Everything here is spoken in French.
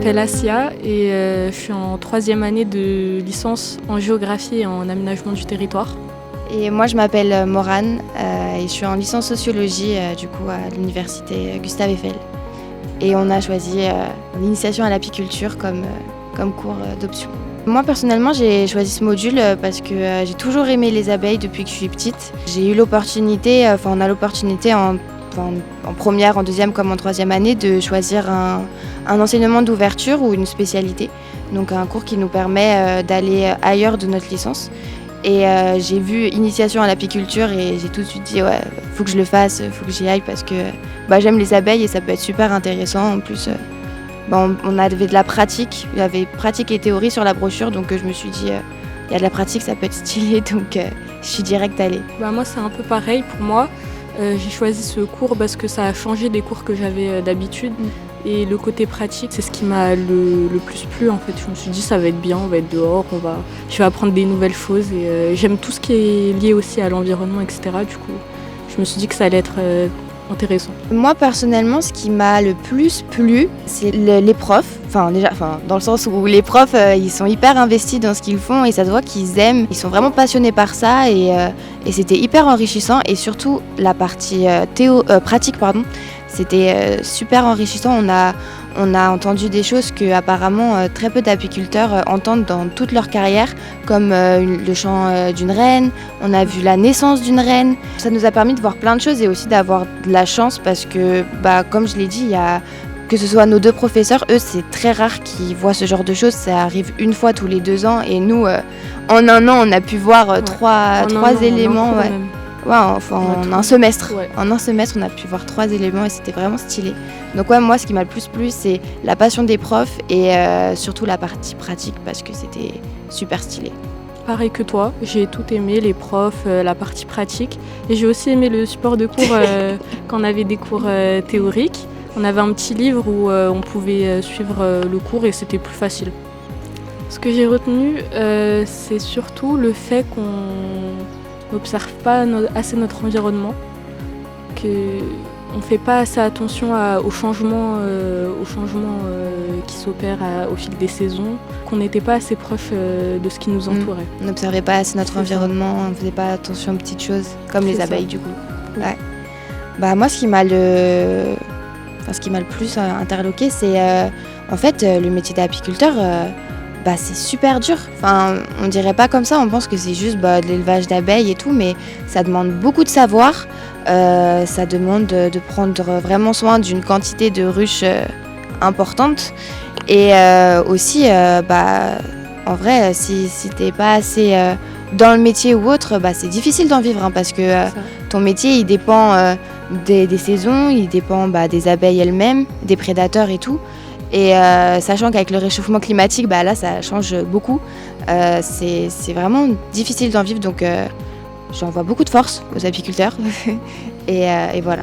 m'appelle Asia et je suis en 3e année de licence en géographie et en aménagement du territoire. Et moi je m'appelle Morane et je suis en licence sociologie du coup à l'université Gustave Eiffel. Et on a choisi l'initiation à l'apiculture comme cours d'option. Moi personnellement j'ai choisi ce module parce que j'ai toujours aimé les abeilles depuis que je suis petite. J'ai eu l'opportunité, on a l'opportunité en première, en deuxième comme en 3e année de choisir un enseignement d'ouverture ou une spécialité. Donc un cours qui nous permet d'aller ailleurs de notre licence. Et j'ai vu initiation à l'apiculture et j'ai tout de suite dit ouais, faut que je le fasse, faut que j'y aille parce que j'aime les abeilles et ça peut être super intéressant. En plus, on avait de la pratique, il y avait pratique et théorie sur la brochure, donc je me suis dit il y a de la pratique, ça peut être stylé, donc je suis direct allée. Moi c'est un peu pareil pour moi. J'ai choisi ce cours parce que ça a changé des cours que j'avais d'habitude. Et le côté pratique, c'est ce qui m'a le plus plu en fait. Je me suis dit ça va être bien, on va être dehors, je vais apprendre des nouvelles choses et j'aime tout ce qui est lié aussi à l'environnement, etc. Du coup, je me suis dit que ça allait être intéressant. Moi personnellement, ce qui m'a le plus plu, c'est les profs. Dans le sens où les profs, ils sont hyper investis dans ce qu'ils font et ça se voit qu'ils aiment. Ils sont vraiment passionnés par ça et c'était hyper enrichissant. Et surtout la partie pratique, c'était super enrichissant. On a entendu des choses que apparemment très peu d'apiculteurs entendent dans toute leur carrière, comme le chant d'une reine. On a vu la naissance d'une reine. Ça nous a permis de voir plein de choses et aussi d'avoir de la chance parce que, comme je l'ai dit, que ce soit nos 2 professeurs, eux, c'est très rare qu'ils voient ce genre de choses. Ça arrive une fois tous les 2 ans et nous, en un an, on a pu voir trois éléments. En un semestre. Ouais. En un semestre, on a pu voir 3 éléments et c'était vraiment stylé. Donc moi, ce qui m'a le plus plu, c'est la passion des profs et surtout la partie pratique parce que c'était super stylé. Pareil que toi, j'ai tout aimé, les profs, la partie pratique. Et j'ai aussi aimé le support de cours quand on avait des cours théoriques. On avait un petit livre où on pouvait suivre le cours et c'était plus facile. Ce que j'ai retenu, c'est surtout le fait qu'on n'observe pas assez notre environnement, qu'on ne fait pas assez attention aux changements qui s'opèrent au fil des saisons, qu'on n'était pas assez proche de ce qui nous entourait. On n'observait pas assez notre environnement, on ne faisait pas attention aux petites choses, comme les abeilles du coup. Ouais. Moi, ce qui m'a le plus interloqué, c'est en fait le métier d'apiculteur. C'est super dur. On dirait pas comme ça, on pense que c'est juste de l'élevage d'abeilles et tout, mais ça demande beaucoup de savoir. Ça demande de prendre vraiment soin d'une quantité de ruches importante. Et aussi, en vrai, si t'es pas assez dans le métier ou autre, c'est difficile d'en vivre parce que ton métier, il dépend des saisons, il dépend des abeilles elles-mêmes, des prédateurs et tout. Et sachant qu'avec le réchauffement climatique, là, ça change beaucoup. C'est vraiment difficile d'en vivre, donc j'envoie beaucoup de force aux apiculteurs. et voilà.